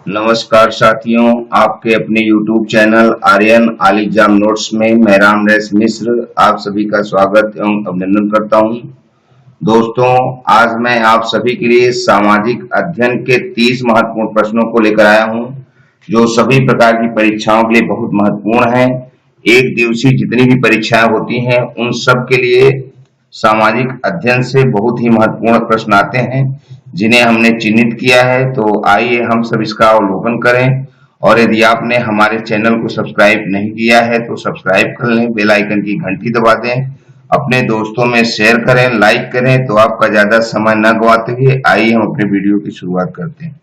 नमस्कार साथियों, आपके अपने YouTube channel Aryan all exam notes में मैं रामनरेश मिश्र आप सभी का स्वागत एवं अभिनंदन करता हूं। दोस्तों, आज मैं आप सभी के लिए सामाजिक अध्ययन के 30 महत्वपूर्ण प्रश्नों को लेकर आया हूं, जो सभी प्रकार की परीक्षाओं के लिए बहुत महत्वपूर्ण हैं। एक दिवसीय जितनी भी परीक्षाएं होती हैं, उन सब के लिए सामाजिक अध्ययन से बहुत ही महत्वपूर्ण प्रश्न आते हैं, जिन्हें हमने चिन्हित किया है। तो आइए हम सब इसका अवलोकन करें, और यदि आपने हमारे चैनल को सब्सक्राइब नहीं किया है तो सब्सक्राइब कर लें, बेल आइकन की घंटी दबा दें, अपने दोस्तों में शेयर करें, लाइक करें। तो आपका ज्यादा समय न गवाते हुए आइए हम अपने वीडियो की शुरुआत करते हैं।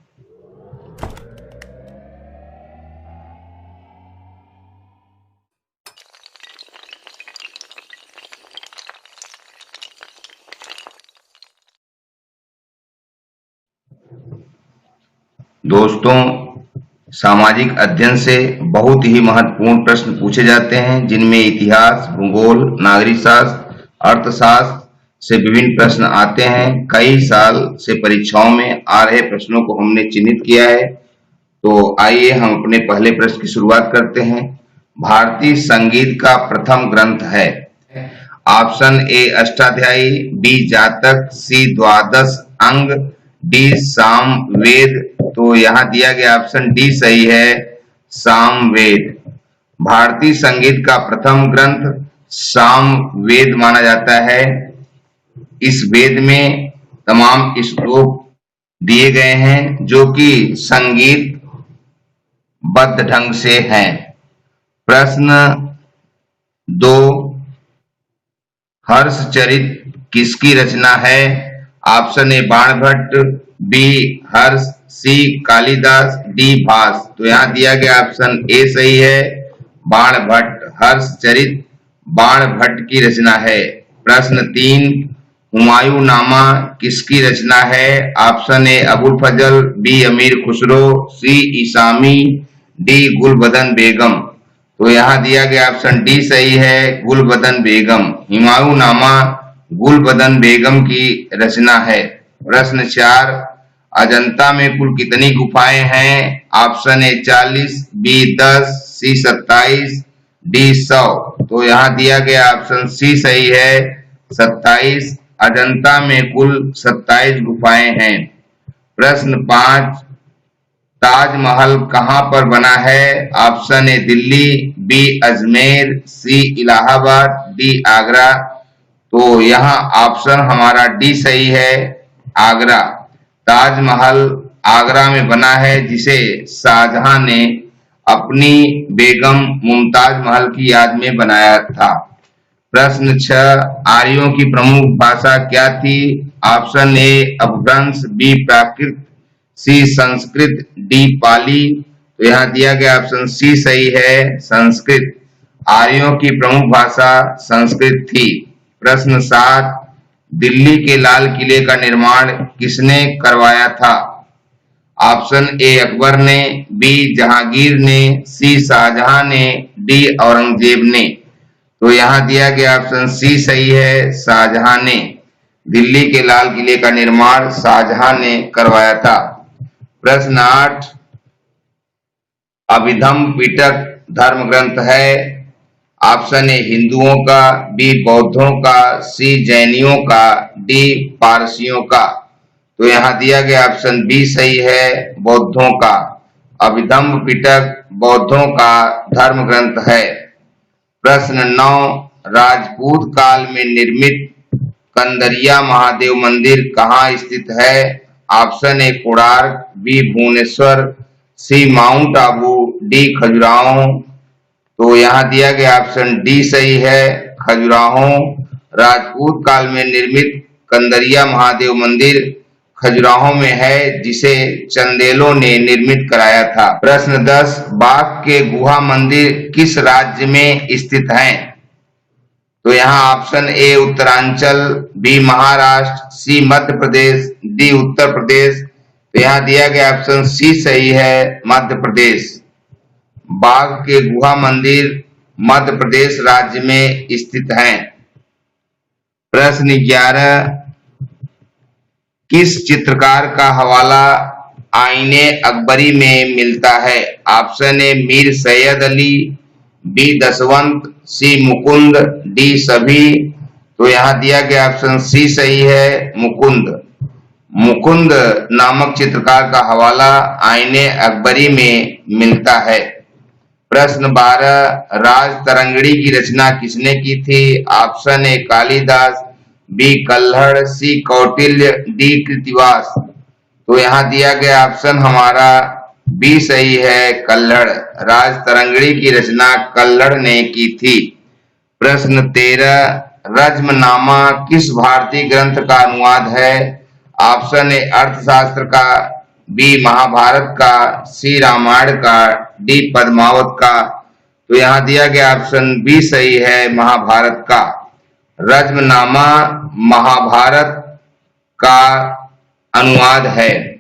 दोस्तों, सामाजिक अध्ययन से बहुत ही महत्वपूर्ण प्रश्न पूछे जाते हैं, जिनमें इतिहास, भूगोल, नागरिक शास्त्र, अर्थशास्त्र से विभिन्न प्रश्न आते हैं। कई साल से परीक्षाओं में आ रहे प्रश्नों को हमने चिन्हित किया है। तो आइए हम अपने पहले प्रश्न की शुरुआत करते हैं। भारतीय संगीत का प्रथम ग्रंथ है। ऑप्शन ए अष्टाध्यायी, बी जातक, सी द्वादश अंग, डी सामवेद। तो यहाँ दिया गया ऑप्शन डी सही है, सामवेद। भारतीय संगीत का प्रथम ग्रंथ सामवेद माना जाता है। इस वेद में तमाम श्लोक दिए गए हैं, जो कि संगीत बद्ध ढंग से हैं। प्रश्न 2, हर्षचरित किसकी रचना है? Option A Banabhatta, B Harsha, C Kalidas, D Bhasa. तो यहाँ दिया गया ऑप्शन ए सही है, बाणभट्ट। हर्षचरित बाणभट्ट की रचना है। प्रश्न 3, हुमायूंनामा किसकी रचना है? Option A Abul Fazal, B Amir Khusro, C Isami, D Gulbadan Begum. तो यहाँ दिया गया ऑप्शन डी सही है, गुलबदन बेगम। हुमायूंनामा गुलबदन बेगम की रचना है। प्रश्न 4, अजंता में कुल कितनी गुफाएं हैं? Option A 40, B 10, C 27, D 100। तो यहाँ दिया गया ऑप्शन सी सही है, 27। अजंता में कुल 27 गुफाएं हैं। प्रश्न 5, ताजमहल कहां पर बना है? Option A Delhi, B Ajmer, C Allahabad, D Agra. तो यहाँ ऑप्शन हमारा डी सही है, आगरा। ताजमहल आगरा में बना है, जिसे शाहजहां ने अपनी बेगम मुमताज महल की याद में बनाया था। प्रश्न 6, आर्यों की प्रमुख भाषा क्या थी? ऑप्शन ए अपभ्रंश, बी प्राकृत, सी संस्कृत, डी पाली। तो यहाँ दिया गया ऑप्शन सी सही है, संस्कृत। आर्यों की प्रमुख भाषा संस्कृत थी। प्रश्न 7, दिल्ली के लाल किले का निर्माण किसने करवाया था? ऑप्शन ए अकबर ने, बी जहांगीर ने, सी शाहजहां ने, डी औरंगजेब ने। तो यहाँ दिया गया ऑप्शन सी सही है, शाहजहां ने। दिल्ली के लाल किले का निर्माण शाहजहां ने करवाया था। प्रश्न 8, अभिधम पिटक धर्म ग्रंथ है। ऑप्शन ए हिंदुओं का, बी बौद्धों का, सी जैनियों का, डी पारसियों का। तो यहाँ दिया गया ऑप्शन बी सही है, बौद्धों का। अभिधम्म पिटक बौद्धों का धर्म ग्रंथ है। प्रश्न 9, राजपूत काल में निर्मित कंदरिया महादेव मंदिर कहाँ स्थित है? Option A Konark, B Bhubaneswar, C Mount Abu, D Khajuraho. तो यहाँ दिया गया ऑप्शन डी सही है, खजुराहो। राजपूत काल में निर्मित कंदरिया महादेव मंदिर खजुराहो में है, जिसे चंदेलों ने निर्मित कराया था। प्रश्न 10, बाघ के गुहा मंदिर किस राज्य में स्थित हैं? तो यहाँ option A Uttaranchal, B Maharashtra, C Madhya Pradesh, D Uttar Pradesh. तो यहाँ दिया गया ऑप्शन सी सही है, मध्य प्रदेश। बाघ के गुहा मंदिर मध्य प्रदेश राज्य में स्थित हैं। प्रश्न 11, किस चित्रकार का हवाला आईने अकबरी में मिलता है? Option A Mir Sayyid Ali, B Daswant, C Mukund, D सभी। तो यहाँ दिया गया ऑप्शन सी सही है, मुकुंद। मुकुंद नामक चित्रकार का हवाला आईने अकबरी में मिलता है। प्रश्न 12, राज तरंगिणी की रचना किसने की थी? Option A Kalidas, B Kalhana, C Kautilya, D Krittivas. तो यहाँ दिया गया ऑप्शन हमारा बी सही है, कल्हड़। राज तरंगिणी की रचना कल्हड़ ने की थी। प्रश्न 13, रज्मनामा किस भारतीय ग्रंथ का अनुवाद है? ऑप्शन ए अर्थशास्त्र का, बी महाभारत का, सी रामायण का, डी पद्मावत का। तो यहाँ दिया गया ऑप्शन बी सही है, महाभारत का। रज्मनामा महाभारत का अनुवाद है।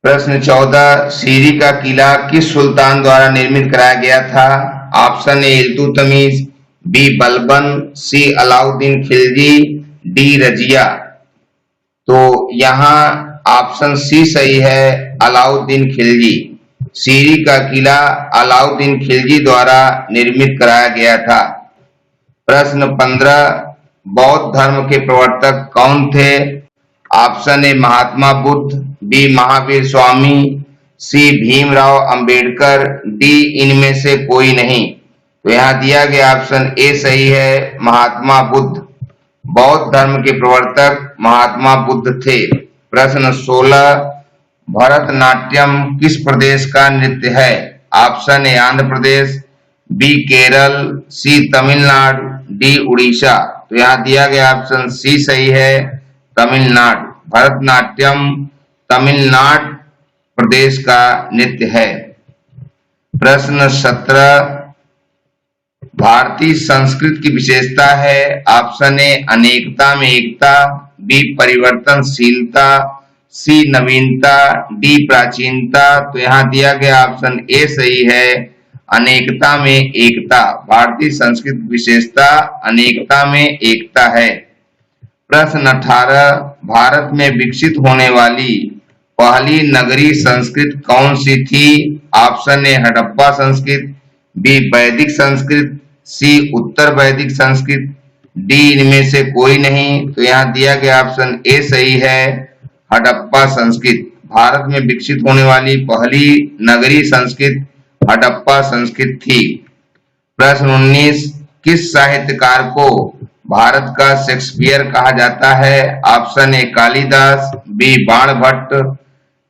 प्रश्न 14, सीरी का किला किस सुल्तान द्वारा निर्मित कराया गया था? Option A Iltutmish, B Balban, C Alauddin Khilji, D Razia. तो यहाँ ऑप्शन सी सही है, अलाउद्दीन खिलजी। सीरी का किला अलाउद्दीन खिलजी द्वारा निर्मित कराया गया था। प्रश्न 15, बौद्ध धर्म के प्रवर्तक कौन थे? Option A Mahatma Buddha, B Mahavir Swami, C Bhimrao Ambedkar, D इनमें से कोई नहीं। तो यहाँ दिया गया ऑप्शन ए सही है, महात्मा बुद्ध। बौद्ध धर्म के प्रवर्तक महात्मा बुद्ध थे। प्रश्न 16, भरतनाट्यम किस प्रदेश का नृत्य है? Option A Andhra Pradesh, B Kerala, C Tamil Nadu, D Orissa. तो यहाँ दिया गया ऑप्शन सी सही है, तमिलनाडु। भरतनाट्यम तमिलनाडु प्रदेश का नृत्य है। प्रश्न 17, भारतीय संस्कृत की विशेषता है? ऑप्शन ए अनेकता में एकता, बी परिवर्तनशीलता, सी नवीनता, डी प्राचीनता। तो यहाँ दिया गया ऑप्शन ए सही है, अनेकता में एकता। भारतीय संस्कृत विशेषता अनेकता में एकता है। प्रश्न 18, भारत में विकसित होने वाली पहली नगरीय संस्कृत कौन सी थी? ऑप्शन ए हड़प्पा संस्कृत, बी वैदिक संस्कृत, सी उत्तर वैदिक संस्कृत, डी इनमें से कोई नहीं। तो यहाँ दिया गया ऑप्शन ए सही है, हड़प्पा संस्कृत। भारत में विकसित होने वाली पहली नगरीय संस्कृत हड़प्पा संस्कृत थी। प्रश्न 19, किस साहित्यकार को भारत का शेक्सपियर कहा जाता है? Option A Kalidas, B Banabhatta,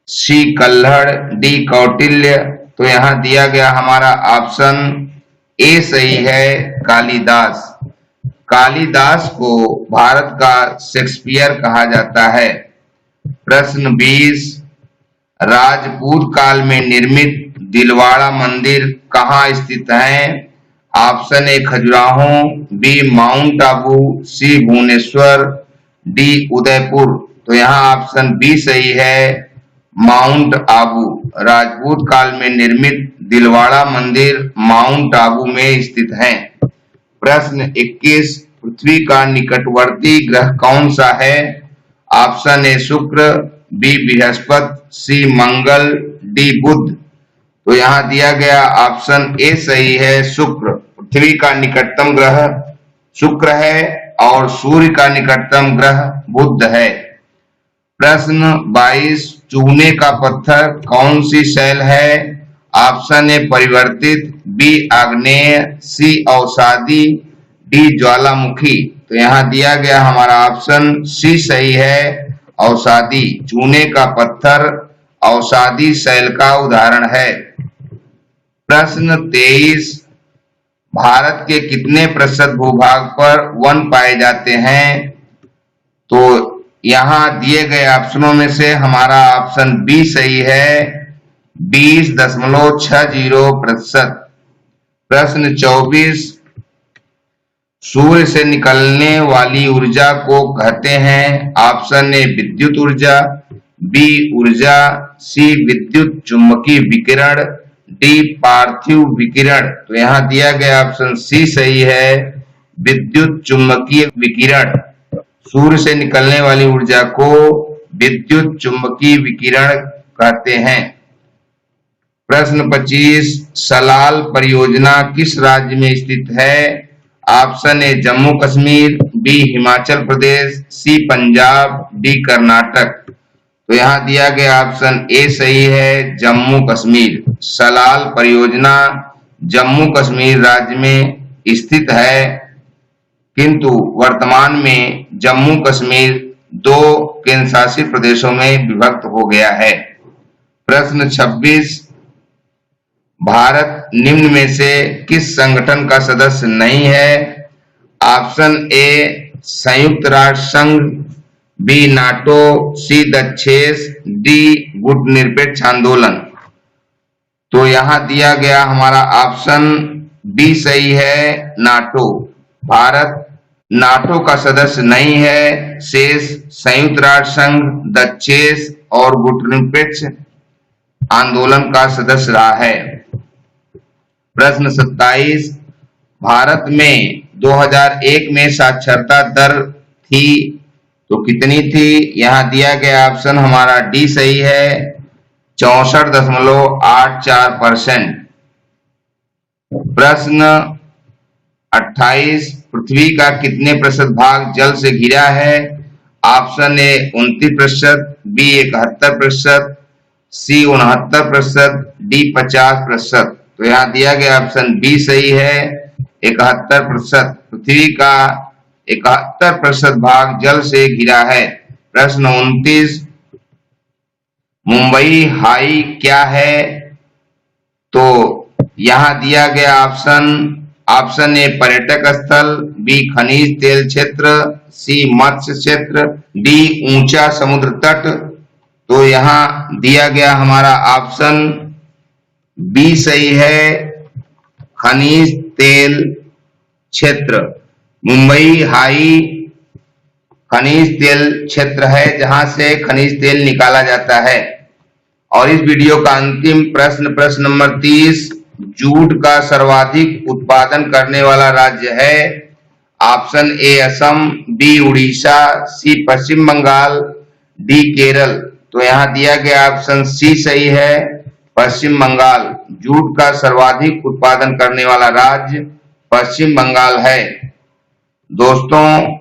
C Kalhana, D Kautilya. तो यहाँ दिया गया हमारा ऑप्शन ए सही है, कालिदास। कालिदास को भारत का शेक्सपियर कहा जाता है। प्रश्न 20, राजपूत काल में निर्मित दिलवाड़ा मंदिर कहाँ स्थित है? Option A Khajuraho, B Mount Abu, C Bhubaneswar, D Udaipur. तो यहाँ ऑप्शन बी सही है, माउंट आबू। राजपूत काल में निर्मित दिलवाड़ा मंदिर माउंट आबू में स्थित है। प्रश्न 21, पृथ्वी का निकटवर्ती ग्रह कौन सा है? ऑप्शन ए शुक्र, बी बृहस्पति, सी मंगल, डी बुध। तो यहाँ दिया गया ऑप्शन ए सही है, शुक्र। पृथ्वी का निकटतम ग्रह शुक्र है और सूर्य का निकटतम ग्रह बुध है। प्रश्न 22, चूने का पत्थर कौन सी शैल है? ऑप्शन ए परिवर्तित, बी आग्नेय, सी अवसादी, डी ज्वालामुखी। तो यहाँ दिया गया हमारा ऑप्शन सी सही है, अवसादी। चूने का पत्थर अवसादी शैल का उदाहरण है। प्रश्न 23, भारत के कितने प्रतिशत भूभाग पर वन पाए जाते हैं? तो यहाँ दिए गए ऑप्शनों में से हमारा ऑप्शन बी सही है, 20.60%। प्रश्न 24, सूर्य से निकलने वाली ऊर्जा को कहते हैं? ऑप्शन ए विद्युत ऊर्जा, बी ऊर्जा, सी विद्युत चुंबकीय विकिरण, डी पार्थिव विकिरण। तो यहाँ दिया गया ऑप्शन सी सही है, विद्युत चुंबकीय विकिरण। सूर्य से निकलने वाली ऊर्जा को विद्युत चुंबकीय विकिरण कहते हैं। प्रश्न 25, सलाल परियोजना किस राज्य में स्थित है? Option A Jammu Kashmir, B Himachal Pradesh, C Punjab, D Karnataka. तो यहाँ दिया गया ऑप्शन ए सही है, जम्मू कश्मीर। सलाल परियोजना जम्मू कश्मीर राज्य में स्थित है, किंतु वर्तमान में जम्मू कश्मीर 2 केंद्र शासित प्रदेशों में विभक्त हो गया है। प्रश्न 26, भारत निम्न में से किस संगठन का सदस्य नहीं है? ऑप्शन ए संयुक्त राष्ट्र संघ, बी नाटो, सी दक्षेस, डी गुटनिरपेक्ष आंदोलन। तो यहाँ दिया गया हमारा ऑप्शन बी सही है, नाटो। भारत नाटो का सदस्य नहीं है, शेष संयुक्त राष्ट्र संघ, दक्षेस और गुटनिरपेक्ष आंदोलन का सदस्य रहा है। प्रश्न 27, भारत में 2001 में साक्षरता दर थी तो कितनी थी? यहाँ दिया गया ऑप्शन हमारा डी सही है, 64.84%। प्रश्न 28, पृथ्वी का कितने प्रतिशत भाग जल से घिरा है? Option A 29%, B 71%, C 69%, D 50%। तो यहाँ दिया गया ऑप्शन बी सही है, 71%। पृथ्वी का 71% भाग जल से घिरा है। प्रश्न 29, मुंबई हाई क्या है? तो यहाँ दिया गया ऑप्शन ए पर्यटक स्थल, बी खनिज तेल क्षेत्र, सी मत्स्य क्षेत्र, डी ऊंचा समुद्र तट। तो यहाँ दिया गया हमारा ऑप्शन बी सही है, खनिज तेल क्षेत्र। मुंबई हाई खनिज तेल क्षेत्र है जहां से खनिज तेल निकाला जाता है। और इस वीडियो का अंतिम प्रश्न नंबर 30, जूट का सर्वाधिक उत्पादन करने वाला राज्य है? Option A Assam, B Orissa, C Paschim Bangal, D Kerala. तो यहाँ दिया गया ऑप्शन सी सही है, पश्चिम बंगाल। जूट का सर्वाधिक उत्पादन करने वाला राज्य पश्चिम बंगाल है। दोस्तों,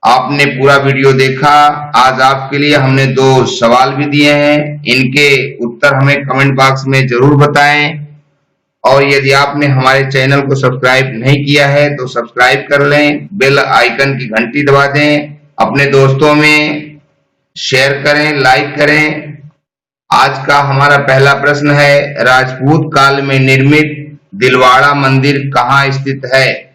आपने पूरा वीडियो देखा। आज आपके लिए हमने 2 सवाल भी दिए हैं, इनके उत्तर हमें कमेंट बॉक्स में जरूर बताएं। और यदि आपने हमारे चैनल को सब्सक्राइब नहीं किया है तो सब्सक्राइब कर लें, बेल आइकन की घंटी दबा दें, अपने दोस्तों में शेयर करें, लाइक करें। आज का हमारा पहला प्रश्न है, राजपूत काल में निर्मित दिलवाड़ा मंदिर कहाँ स्थित है?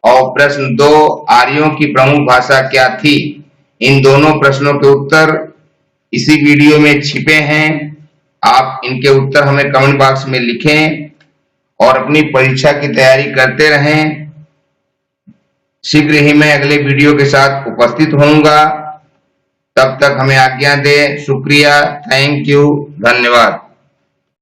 और प्रश्न 2, आर्यों की प्रमुख भाषा क्या थी? इन दोनों प्रश्नों के उत्तर इसी वीडियो में छिपे हैं। आप इनके उत्तर हमें कमेंट बॉक्स में लिखें और अपनी परीक्षा की तैयारी करते रहें। शीघ्र ही मैं अगले वीडियो के साथ उपस्थित होऊंगा। तब तक हमें आज्ञा दें। शुक्रिया, थैंक यू, धन्यवाद।